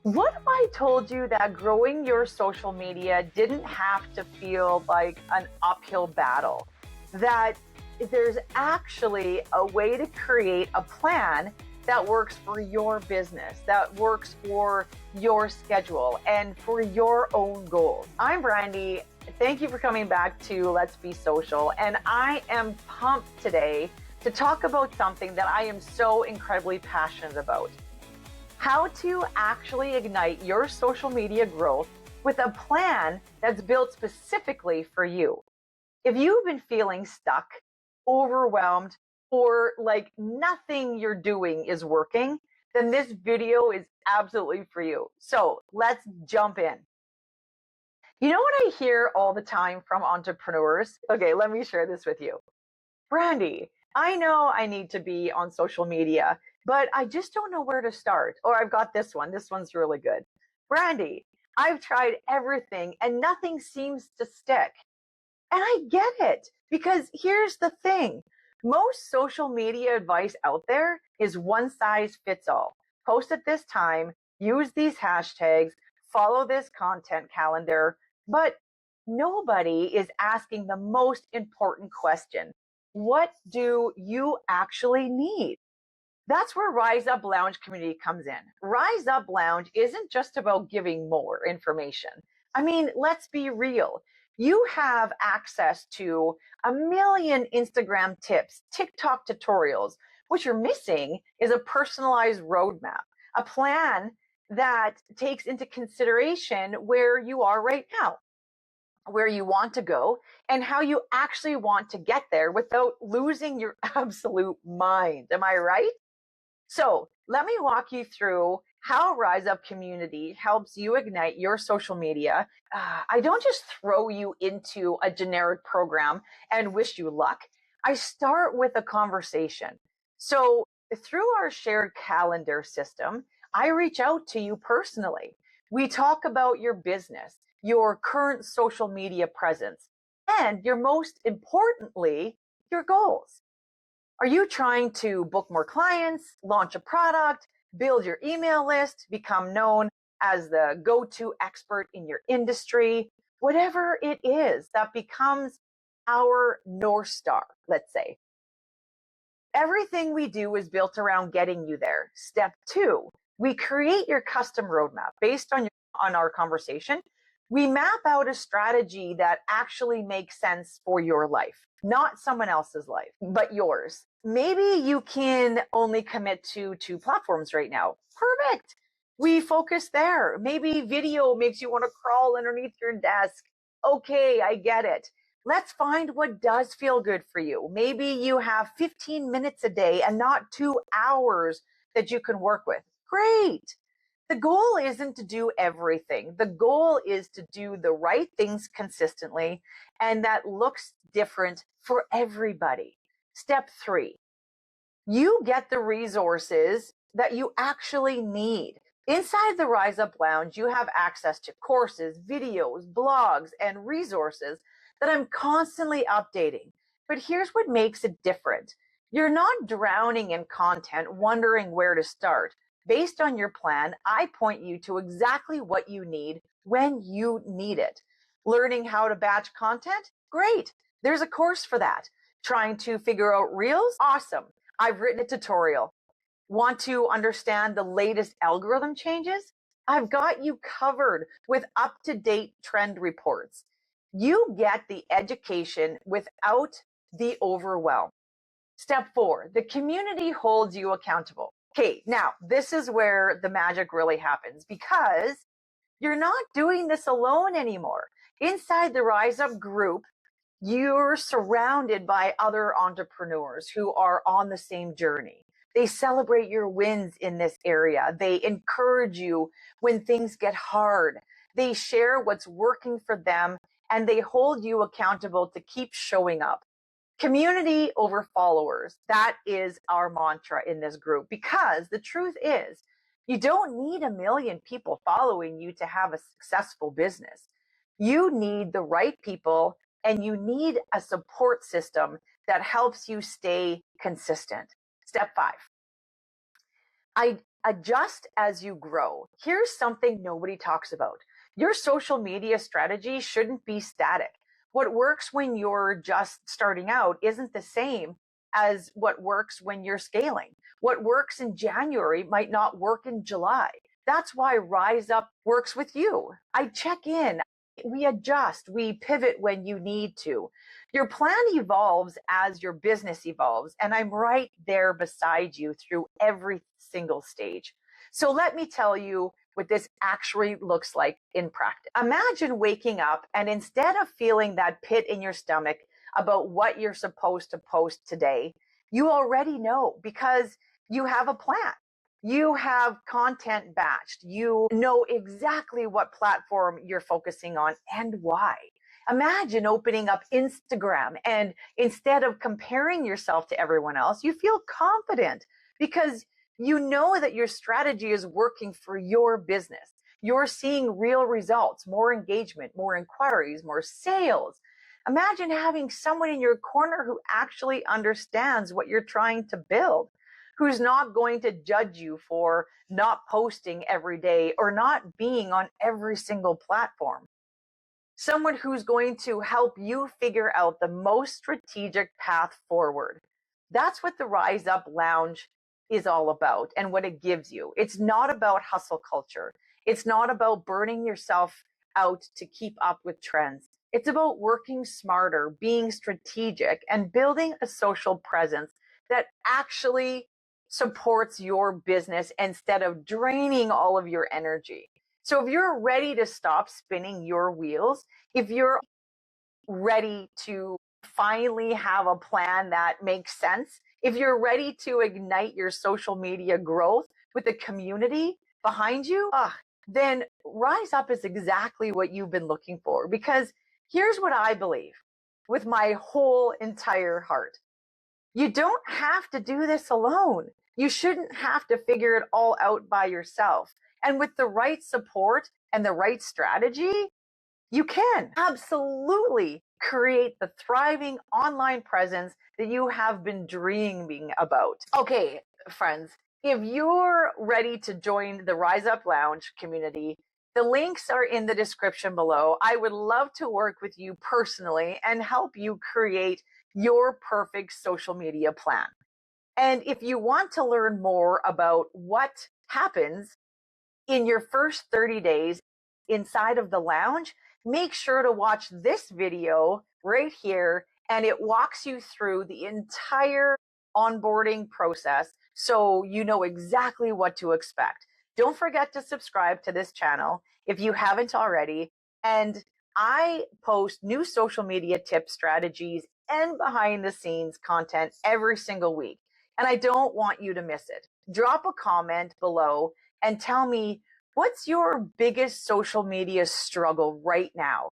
What if I told you that growing your social media didn't have to feel like an uphill battle? That there's actually a way to create a plan that works for your business, that works for your schedule, and for your own goals. I'm Brandy. Thank you for coming back to Let's Be Social. And I am pumped today to talk about something that I am so incredibly passionate about: how to actually ignite your social media growth with a plan that's built specifically for you. If you've been feeling stuck, overwhelmed, or like nothing you're doing is working, then this video is absolutely for you. So let's jump in. You know what I hear all the time from entrepreneurs? Okay, let me share this with you. Brandy, I know I need to be on social media, but I just don't know where to start. Or I've got this one. This one's really good. Brandy, I've tried everything and nothing seems to stick. And I get it, because here's the thing. Most social media advice out there is one size fits all. Post at this time, use these hashtags, follow this content calendar, but nobody is asking the most important question. What do you actually need? That's where Rise Up Lounge community comes in. Rise Up Lounge isn't just about giving more information. I mean, let's be real. You have access to a million Instagram tips, TikTok tutorials. What you're missing is a personalized roadmap, a plan that takes into consideration where you are right now, where you want to go, and how you actually want to get there without losing your absolute mind. Am I right? So let me walk you through how Rise Up Community helps you ignite your social media. I don't just throw you into a generic program and wish you luck. I start with a conversation. So through our shared calendar system, I reach out to you personally. We talk about your business, your current social media presence, and your most importantly, your goals. Are you trying to book more clients, launch a product, build your email list, become known as the go-to expert in your industry? Whatever it is that becomes our North Star, let's say. Everything we do is built around getting you there. Step two, we create your custom roadmap based on our conversation. We map out a strategy that actually makes sense for your life, not someone else's life, but yours. Maybe you can only commit to 2 platforms right now. Perfect. We focus there. Maybe video makes you want to crawl underneath your desk. Okay, I get it. Let's find what does feel good for you. Maybe you have 15 minutes a day and not 2 hours that you can work with. Great. The goal isn't to do everything. The goal is to do the right things consistently, and that looks different for everybody. Step three, you get the resources that you actually need. Inside the Rise Up Lounge, you have access to courses, videos, blogs, and resources that I'm constantly updating. But here's what makes it different. You're not drowning in content, wondering where to start. Based on your plan, I point you to exactly what you need when you need it. Learning how to batch content? Great. There's a course for that. Trying to figure out Reels? Awesome. I've written a tutorial. Want to understand the latest algorithm changes? I've got you covered with up-to-date trend reports. You get the education without the overwhelm. Step four, the community holds you accountable. Okay, now this is where the magic really happens, because you're not doing this alone anymore. Inside the Rise Up group, you're surrounded by other entrepreneurs who are on the same journey. They celebrate your wins in this area. They encourage you when things get hard. They share what's working for them, and they hold you accountable to keep showing up. Community over followers. That is our mantra in this group, because the truth is, you don't need a million people following you to have a successful business. You need the right people, and you need a support system that helps you stay consistent. Step five, Adjust as you grow. Here's something nobody talks about. Your social media strategy shouldn't be static. What works when you're just starting out isn't the same as what works when you're scaling. What works in January might not work in July. That's why Rise Up works with you. I check in, we adjust, we pivot when you need to. Your plan evolves as your business evolves, and I'm right there beside you through every single stage. So let me tell you what this actually looks like in practice. Imagine waking up and instead of feeling that pit in your stomach about what you're supposed to post today, you already know because you have a plan. You have content batched. You know exactly what platform you're focusing on and why. Imagine opening up Instagram and instead of comparing yourself to everyone else, you feel confident because you know that your strategy is working for your business. You're seeing real results, more engagement, more inquiries, more sales. Imagine having someone in your corner who actually understands what you're trying to build, who's not going to judge you for not posting every day or not being on every single platform. Someone who's going to help you figure out the most strategic path forward. That's what the Rise Up Lounge is all about and what it gives you. It's not about hustle culture. It's not about burning yourself out to keep up with trends. It's about working smarter, being strategic, and building a social presence that actually supports your business instead of draining all of your energy. So if you're ready to stop spinning your wheels, if you're ready to finally have a plan that makes sense, if you're ready to ignite your social media growth with a community behind you, then Rise Up is exactly what you've been looking for. Because here's what I believe with my whole entire heart. You don't have to do this alone. You shouldn't have to figure it all out by yourself. And with the right support and the right strategy, you can absolutely create the thriving online presence that you have been dreaming about. Okay, friends, if you're ready to join the Rise Up Lounge community, the links are in the description below. I would love to work with you personally and help you create your perfect social media plan. And if you want to learn more about what happens in your first 30 days inside of the lounge, make sure to watch this video right here, and it walks you through the entire onboarding process so you know exactly what to expect. Don't forget to subscribe to this channel if you haven't already. And I post new social media tips, strategies, and behind the scenes content every single week. And I don't want you to miss it. Drop a comment below and tell me, what's your biggest social media struggle right now?